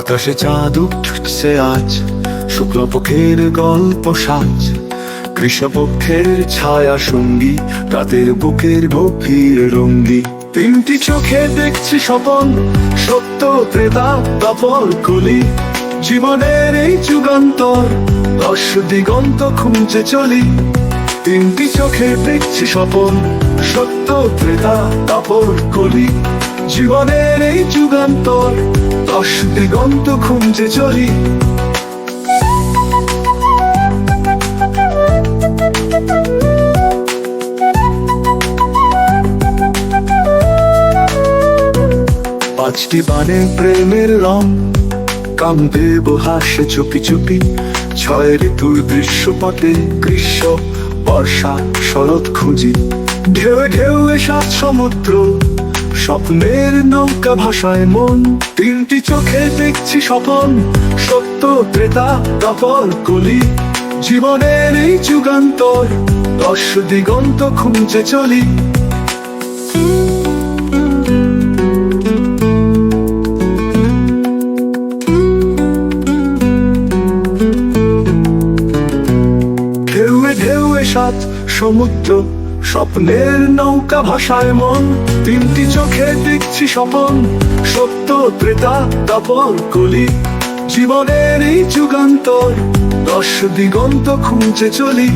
বাতাসে চাঁদ উঠছে আজ, শুক্লপক্ষের গল্প সাজ, কৃষ্ণপক্ষের ছায়া সঙ্গী, রাতের বুকের গভীর রঙ্গি। তিনটি চোখে দেখছি স্বপন, সত্য ত্রেতা তপর কলি, জীবনের এই যুগান্তর, দশ দিগন্ত খুঁজে চলি। তিনটি চোখে দেখছি স্বপন, সত্য ত্রেতা তপর কলি, জীবনের এই যুগান্তর, দশ দিগন্ত খুঁজে চলি। পাঁচটি বানে প্রেমের রং, কামদেব হাসে চুপি চুপি, ছয় ঋতুর দৃশ্যপটে গ্রীষ্ম বর্ষা শরৎ খুঁজি। ঢেউয়ে ঢেউয়ে সাত সমুদ্র, স্বপ্নের নৌকা ভাষায় মন। তিনটি চোখে দেখছি স্বপন, সত্য ত্রেতা তপর কলি, জীবনের এই যুগান্তর, দশ দিগন্ত খুঁজে চলি। ঢেউয়ে ঢেউয়ে সাত সমুদ্র, স্বপ্নের নৌকা ভাষায় মন। তিনটি চোখে দেখছি স্বপন, সত্য ত্রেতা তপর কলি, জীবনের এই যুগান্তর, দশ দিগন্ত খুঁজে চলি।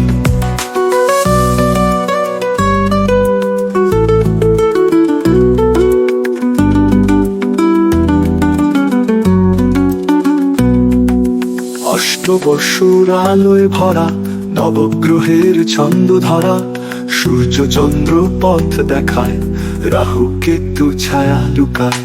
অষ্টবর্ষর আলোয় ভরা, নবগ্রহের ছন্দ ধরা, সূর্য চন্দ্র পথ দেখায়, রাহু কেতু ছায়া লুকায়।